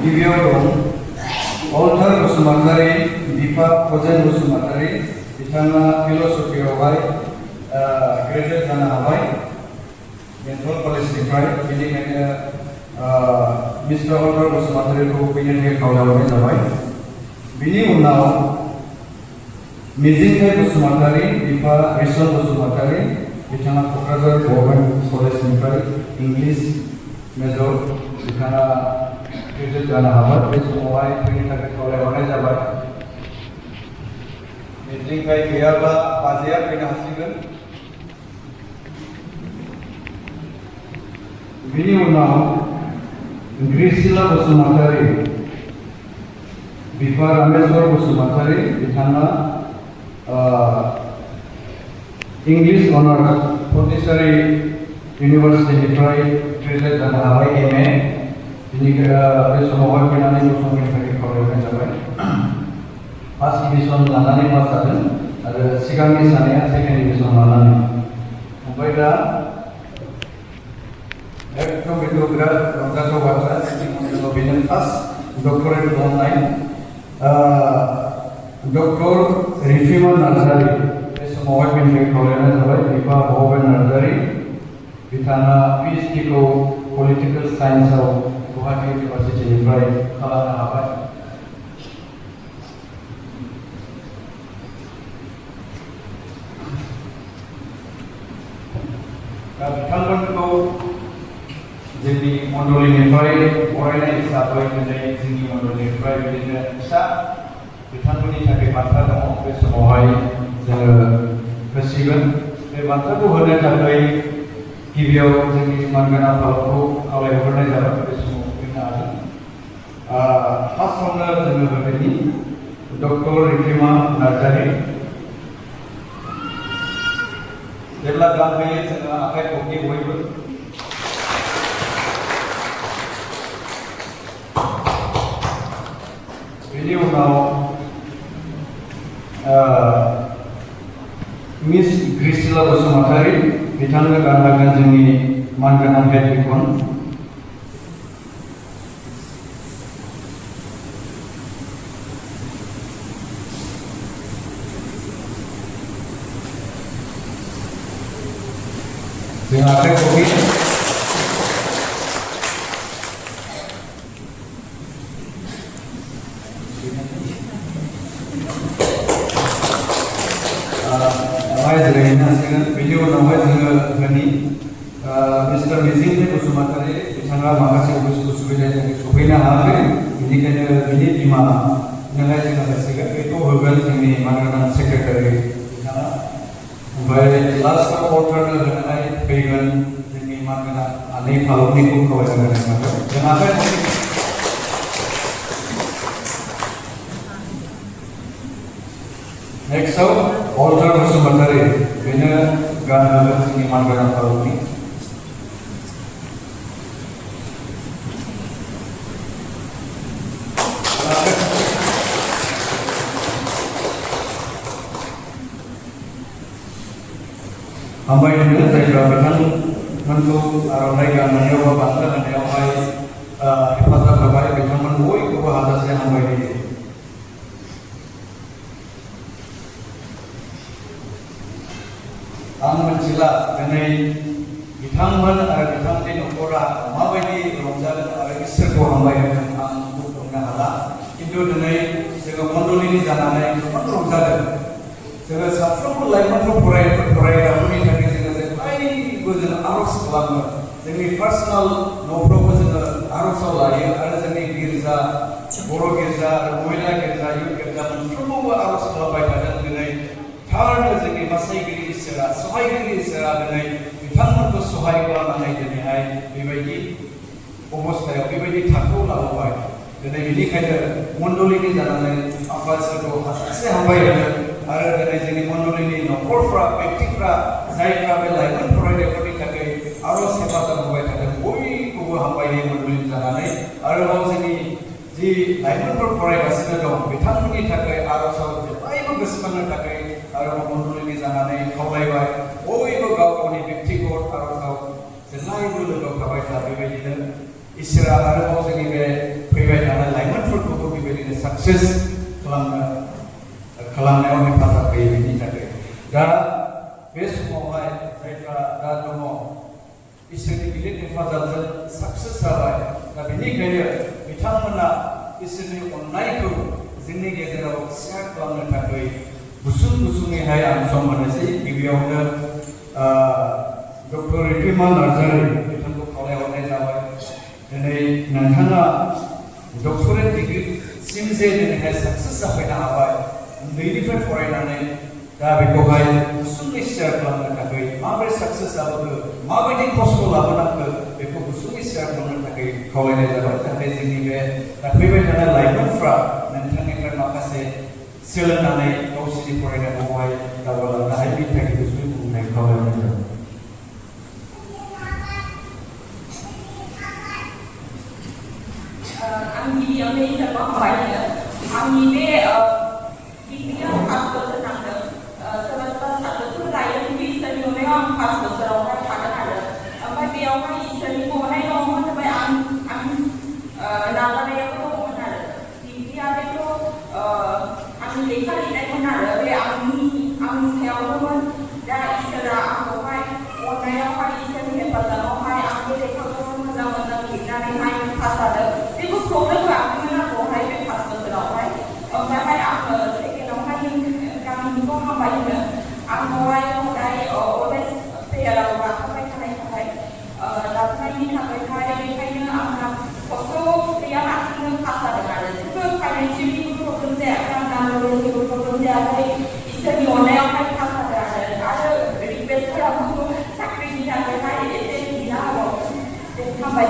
गिबियाव दं अलथार बसुमतारी, दीपा अजेन बसुमतारी, बिथाङा फिल'सफियावहाय ग्रेजुवेट जानो हाबाय बेंटल कलेजनिफ्राय। बेनिखायनो मिस्टार अलथार बसुमतारीखौ फैनो थाखाय खावलायहरनाय जाबाय। बिनि उनाव मिजिंथाय बसुमतारी, दीपा रिसल बसुमतारी, बिथाङा क'क्राझार गभर्नमेन्ट कलेजनिफ्राय इंलिश मेजर, बिथाङा ग्रेजुवेट जानो हाबाय। बे समावहाय फैनो थाखाय खावलायहरनाय जाबाय। मिजिंथाय गैयाब्ला बाजैया फैनो हासिगोन। बिनि उनाव ग्रिसिला बसुमतारी, दीपा रामेश्वर बसुमतारी, बिथाङा इंलिश अनार्स पन्डिचेरी इउनिभार्सिटिनिफ्राय ग्रेजुवेट जानो हाबाय MA। बे समावहाय फैनानै गसंनो थाखाय खावलायहरनाय जाबाय। फार्स्ट डिभिजन लानानै पास जादों आरो सिगांनि सानैया सेकेन्ड डिभिजन लानानै। ओमफ्राय दा एकदम बेखौ बिराद रंजाथाव बाथ्रा, बेनो फार्स्ट डक्टरेट खालामनाय डक्टर रिफिमा नार्जारी। बे समावहाय फैनो थाखाय खावलायहरनाय जाबाय। दीपा भबेन नार्जारी, बिथाङा PhD खौ पलिटिकेल साइन्सआव गुवाहाटी इउनिभार्सिटिनिफ्राय खालामनो हाबाय। दा बिथांमोनखौ जोंनि मण्डलीनिफ्राय बरायनाय हिसाबै दिनै जोंनि मण्डलीनिफ्राय बिदिनो फिसा बिथांमोननि थाखाय बान्था दङ। बे समावहाय जोङो होसिगोन। बे बान्थाखौ होनो थाखाय गिबियाव जोंनि मानगोनां फालकखौ खावलायहरनाय जाबाय। बे समाव फैनो हागोन। फार्स्टआवनो जोङो होगोननि डक्टर रिफिमा नार्जारी। जेब्ला गान होयो जोङो आखाइ खबनि बयबो। बेनि उनाव मिस ग्रिसिला बसुमतारी, बिथांनो गान होगोन जोंनि मानगोनां हेड बिखन। जों आखाइ खबि जिरायनो हासिगोन। बेनि उनावहाय जोङो होनि मिस्टार मिजिंथाय बसुमतारी, बिथाङा माखासे उसुबिदानि थाखाय सफैनो हायाखै। बेनिखायनो बिनि बिमानोहाय जोङो होसिगोन। बेखौ होगोन जोंनि मानगोनां सेक्रेटारि बिथाङा। ओमफ्राय लास्टआव अलथारनो होनानै फैगोन जोंनि मानगोनां आनै फालकनिखौ खावलायनानै थाबाय। जों आखाइ नेक्स्टआव अलथार बसुमतारी, बेनो गान होगोन जोंनि मानगोनां फालकनि। हामबायहोनो जायफ्रा बिथांमोनखौ आर'नाइ गाननायाव बा बान्था होनायावहाय हेफाजाब होबाय, बिथांमोन बयखौबो हाजासे हामबायहोयो। आं मिथिला दिनै बिथांमोन आरो बिथांनि न'खरा माबायदि रंजागोन आरो इसोरखौ हामबायहोगोन आं बुंनो हाला। खिन्थु दिनै जोङो मण्डलीनि जानानै गोबां रंजादों। जोङो साफ्रोमबो लाइमोनफोर फरायग्राफोरनि थाखाय जोङो जेब्लायबो जोङो आर'ज खालामो। जोंनि पार्सनेल न'फ्रावबो जोङो आर'जआव लायो आरो जोंनि गिर्जा, बर' गिर्जा आरो महिला गिर्जा, इयुथ गिर्जा मोनफ्रोमावबो आर'ज खालामबाय थादों। दिनै थारैनो जोंनि बासायगिरि इसोरा, सहायगिरि इसोरा दिनै बिथांमोनखौ सहाय खालामनानै दिनैहाय बेबायदि अबस्थायाव बेबायदि थाखोआव लाबोबाय। दिनै बेनिखायनो मण्डलीनि जानानै आफा इसोरखौ हाजासे हामबायहोनो आरो दिनै जोंनि मण्डलीनि न'खरफ्रा, व्यक्तिफ्रा जायफ्रा बे लाइमोन फरायनायफोरनि थाखाय आर'ज हेफाजाब होबाय थादों, बयखौबो हामबायहोयो मण्डलीनि जानानै। आरोबाव जोंनि जि लाइमोनफोर फरायगासिनो दं, बिथांमोननि थाखाय आर'जआव जेब्लायबो गोसोखांनो थाखाय आरोबाव मण्डलीनि जानानै खावलायबाय। बयबो गाव गावनि व्यक्तिगत आर'जआव जेब्लायबो लोगोआव थाबाय था। बेबायदिनो इसोरा आरोबाव जोंनि बे फैबाय थानाय सक्सेस खालामनायाव हेफाजाब होयो बेनि थाखाय दा बे समावहाय जायफ्रा दा दङ इसोरनि गिदिर हेफाजाबजों सक्सेस जाबाय दा बेनिखायनो बिथांमोना इसोरनि अननायखौ जोंनि गेजेराव शेयार खालामनो थाखाय गुसुङैहाय आं सम होनोसै गिबियावनो डक्टर रिफिमा नार्जारि बिथांखौ खावलायहरनाय जाबाय दिनै नोंथाङा डक्टरेट डिग्रीसिम जे दिनैहाय सक्सेस जाफैनो हाबाय उन्दैनिफ्राय फरायनानै दा बेखौहाय गुसुङै शेयार खालामनो थाखाय माबोरै सक्सेस जाबोखो माबायदि खस्थ' लाबोनांगौ बेखौ गुसुङै शेयार खालामनो थाखाय खावलायनाय जाबाय जाहाथे जोंनि बे फैबाय थानाय लाइमोनफ्रा नोंथांनिफ्राय माखासे सोलोंनानै गावसोरनि फरायनायखौहाय दावगालांनो हायो बेनि थाखाय गुसुङै बुंनाय खावलायनाय जाबाय। आं गिबियावनो इसोरखौ हामबाय आंनि बे डिग्रीयाव 5 बोसोर नांदों सोरबा सोरबा 7 बोसोर लायो खिन्थु इसोरनि अननायाव आं 5 बोसोरावहाय थानो हादों ओमफ्राय बेयावहाय इसोरनि अननाय दङमोन ओमफ्राय आं नाजानायाबो दङमोन आरो डिग्रीयाथ' आंनि लेखा लिरनायमोन आरो बे आंनि सायावनोमोन दा इसोरा आंखौहाय अननायावहाय इसोरनि हेफाजाबावहाय आं बे लेखाखौ मोजां लिरनानैहाय पास जादों जेबो प्रब्लेम होआखैमोन आंखौहाय बे 5 बोसोरावहाय ओमफ्रायहाय आङो सेकेन्डआवहाय गामिनिखौ हामबाय होनो आंखौहाय हदाय अलवेज प्रेयाराव गाखोबाय थानाय थाखाय लाबोनायनि थाखायहाय बेखायनो आंहा खस्थ' गैयालासिनो पास जादों आरो जेबो फाइनान्सियेलिबो प्रब्लेम जायाखै आंना जेबो प्रब्लेम जायाखै इसोरनि अननायावहाय पास जादों आरो रिक्वेस्ट खालामो साख्रिनि थाखायहाय एसे बिना होबावो हामबाय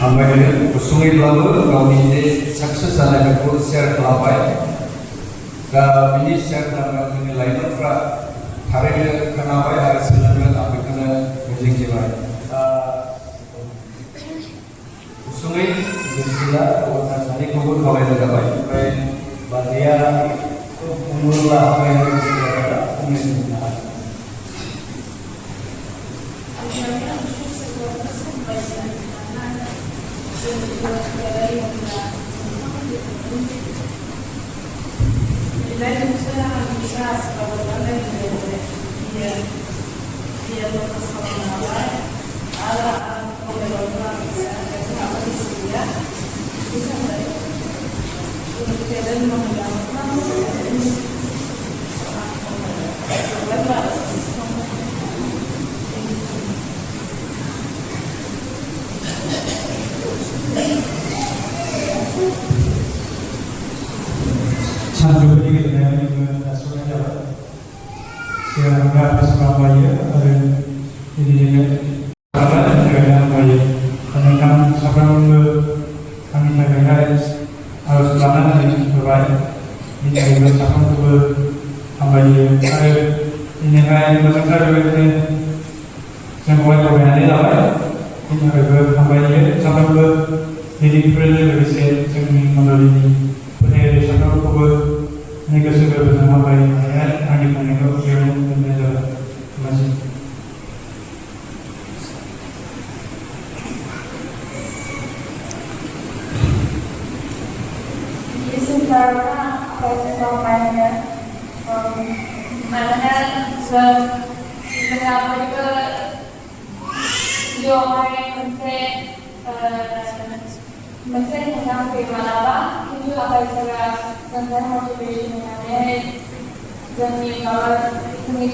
हामबायनो गुसुङैब्लाबो गावनि जे सक्सेस जानायखौ शेयार खालामबाय दा बिनि शेयार खालामनायाव जोंनि लाइमोनफ्रा थारैनो खोनाबाय आरो सोलोंगोन आं बेखौनो मिजिंथिबाय गुसुङै बुजिला सानैखौबो खावलायनाय जाबाय ओमफ्राय बादिया बुङोब्ला फंनैसो बुंनो हागोन। सानजौफुनि गेजेरजों जोङो दास'नाय जाबाय सिगांग्रा हामबायो आरो बिदिनो हामबायो नोंथां साफ्रोमबो आंनि थाखायहाय आरज लानानै होबाय बिनि थाखायबो साफ्रोमखौबो हामबायो आरो दिनैहाय मोजांथार बेबायदिनो जोंखौहाय फरायनानै लाबाय बिनि थाखायबो हामबायो साफ्रोमबो दैदेनगिरिफोरजों लोगोसे जोंनि मण्डलिनि फोथायगिरि साफ्रोमखौबो गोसो गोरबोजों हामबायनानै आंनि बुंनायखौ बेयावनो दोननाय जाबाय हामबायसै। मानोना जोंहा बयबो जिउआवहाय मोनसे मोजां फैयो मालाबा खिन्थु आबाइफोरा जोंखौ मटिभेसन होनानै जोंनि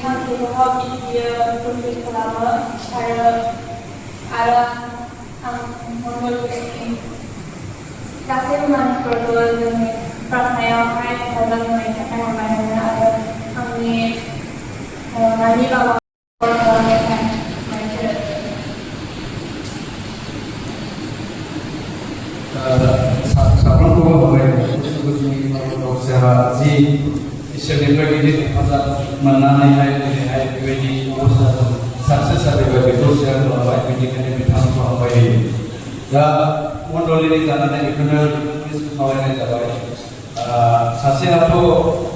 थांखिखौ बियो फुलफिल खालामो आरो आं मण्डलिनि गासैबो मानसिफोरखौ जोंनि प्रार्थनायावहाय हेफाजाब होनायनि थाखाय हामबाय होनो आरो आंनि नानि बाबा साफ्रोमखौबो हामबाय गावसोरहा जि इसोरनिफ्राय गिदिर हेफाजाब मोननानैहाय दिनैहाय बेबायदि अबस्थाजों साक्सेस जाबाय बेखौ शेयार खालामबाय बेनिखायनो बिथांमोनखौ हामबाय होयो। दा मण्डलिनि जानानै बेखौनो खावलायनाय जाबाय सासेयाथ'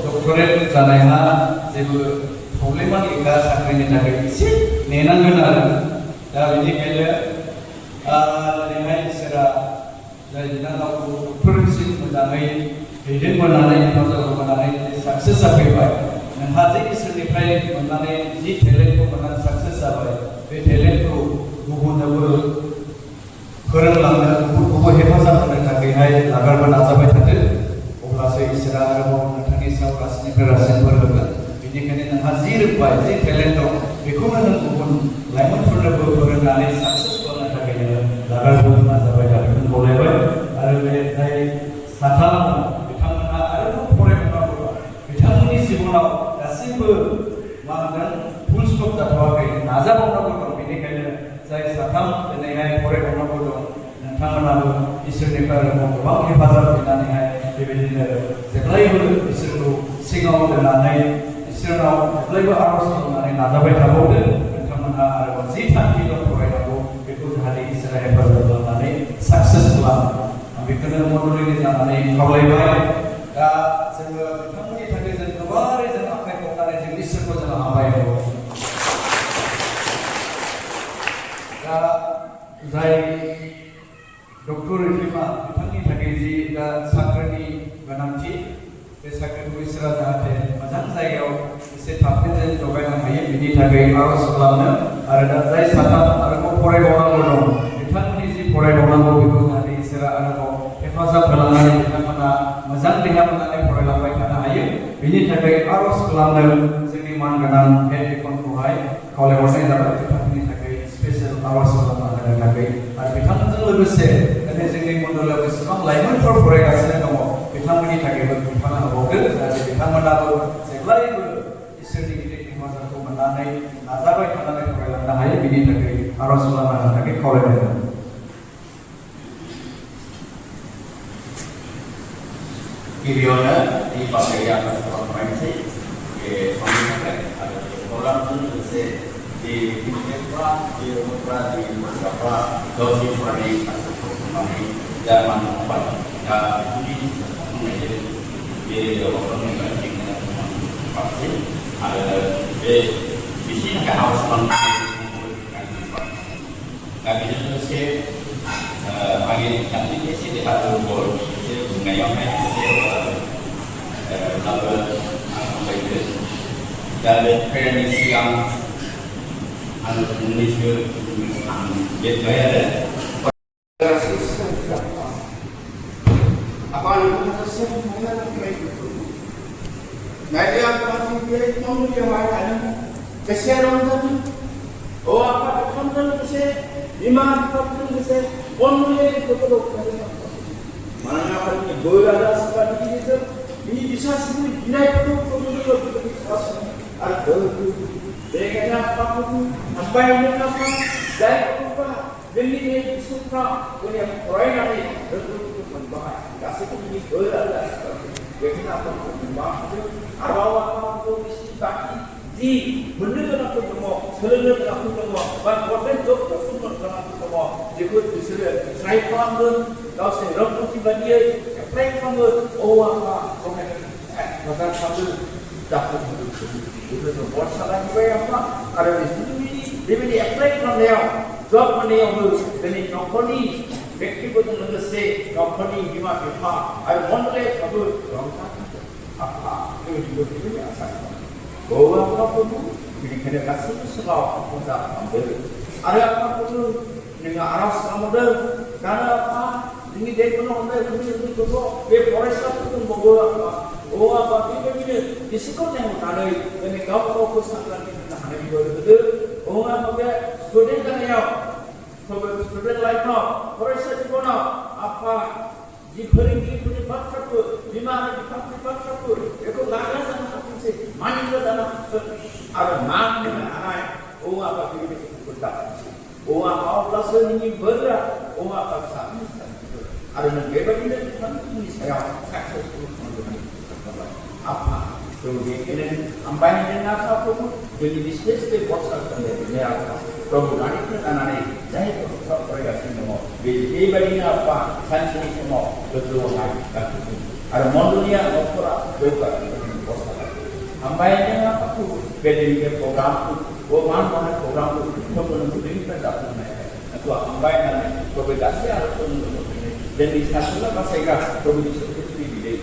डक्टरेट जानायहा जेबो प्रब्लेमा गैया साख्रिनि थाखाय एसे नेनांगोन आरो दा बेनिखायनो दिनैहाय इसोरा जाय बिनानावखौ डक्टरसिम मोजाङै दैदेनबोनानै हेफाजाब होबोनानै साक्सेस जाफैबाय नोंहा जे इसोरनिफ्राय मोननानै जि टेलेन्टखौ मोननानै साक्सेस जाबाय बे टेलेन्टखौ गुबुननोबो फोरोंलांनो गुबुनखौबो हेफाजाब होनो थाखायहाय नागारबो नाजाबाय थादो अब्लासो इसोरा आरोबाव नोंथांनि सायाव रासिननिफ्राय रासिन बोर होगोन बेनिखायनो नोंहा जि रोंबाय जि टेलेन्ट दं बेखौनो नों गुबुन लाइमोनफोरनोबो फोरोंनानै साक्सेस खालामनो थाखाय नोङो नागारबो नाजाबाय थादों खावलायबाय आरो बे जाय साथाम बिथांमोनहा आरोबाव फरायबावनांगौ बिथांमोननि जिबनाव गासैबो मा होनदों फुल स्टप जाथ'वाखै नाजाबावनांगौ दं बेनिखायनो जाय साथाम दिनैहाय फरायबावनांगौ दं नोंथांमोनाबो इसोरनिफ्राय गोबां हेफाजाब बिनानैहाय बेबायदिनो जेब्लायबो इसोरखौ सिगाङाव दोननानै इसोरनाव जेब्लायबो आर'ज खालामनानै नाजाबाय थाबावदो नोंथांमोनहा आरोबाव जि थांखि दं फरायनांगौ बेखौ जाहाथे इसोरा हेफाजाब खालामनानै साक्सेस खालामो आं बेखौनो मण्डलिनि जानानै खावलायबाय दा जोङो बिथांमोननि थाखाय जों गोबारै जों आखाइ खबनानै जों इसोरखौ जों हामबायबावो दा जाय डक्टर रिफिमा बिथांनि थाखाय जि दा साख्रिनि गोनांथि बे साख्रिखौ इसोरा जाहाथे मोजां जायगायाव एसे थाबैनो जों जगायनो हायो बिनि थाखाय आर'ज खालामनो आरो दा जाय साथाम आरोबाव फरायबावनांगौ दं बिथांमोननि जि फरायबावनांगौ बेखौ जाहाथे इसोरा आरोबाव हेफाजाब खालामनानै बिथांमोना मोजां देहा मोननानै फरायलांबाय थानो हायो बिनि थाखाय आर'ज खालामनो जोंनि मानगोनां हेड डिकनखौहाय खावलायहरनाय जाबाय बिथांमोननि थाखाय स्पेसियेल आर'ज खालामना होनो थाखाय आरो बिथांमोनजों लोगोसे दिनै जोंनि मण्डलाव बेसेबां लाइमोनफोर फरायगासिनो दङ बिथांमोननि थाखायबो बिफाना होबावदो जाहाथे बिथांमोनाबो जेब्लायबो इसोरनि गिदिर हेफाजाबखौ मोननानै नाजाबाय थानानै फरायलांनो हायो बिनि थाखाय आर'ज खालामना होनो थाखाय खावलायनाय जाबाय गिबियावनो di bagian konferensi pemimpin ada orang itu bisa di Indonesia di Eropa di beberapa dosi prodi atau kami zaman empat ini menjadi di Eropa menjadi pasti ada di sini kan harus tapi itu sih bagi nanti sih di satu gol ngayongnya lalu dari prediksi yang Indonesia gitu ya apa yang kita sebutkan itu nanti apa sih dia itu yang ada keseruan tadi oh apa kontrol kese iman kontrol kese only itu tuh mana apa ini bola seperti itu ini bisa semua gila itu ada mereka apa pun apa yang mereka dan apa jadi suka punya proyek ini itu membahas kasih ini bola jadi apa pun membahas apa pun disipati di benar aku temu seluruh aku temu bahkan job semua aku temu jika disuruh try kamu kau serap pun dia try kamu oh apa bahkan satu dapat itu buat salah apa ada di sini dia apply kamu job mana yang dari company व्यक्तिगत रूप से company बीमा विमा और मंडले सब apa itu juga asal bahwa apapun dikira kasih sebab kita ambil ada apapun dengan arah samudra karena apa ini dia pun ada itu itu dia forest itu bahwa oh apa ini disikut yang ada ini kau fokus akan kita ada di itu oh apa student kan ya student like no forest itu apa diberi bakatku di mana diberi bakatku itu laga sama aku sih mandi dalam ada mandi anak oh apa ini kita oh apa Allah ini berat oh apa sami ada negara ini saya successful apa ini ampai dengan apa pun jadi bisnis itu bosal dari apa program itu anak-anak saya tetap bergerak semua. Jadi bagi apa sanksi semua betul lagi. Ada modulnya opera juga bosal. Ampai dengan apa tu beli program tu, mana program tu, kita pun beli pada apa. Itu ampai dengan गासै आरजखौ नुनो मोनो जोंनि सासेल' गासैगा प्रभु जिसु ख्रिस्टनि बिदै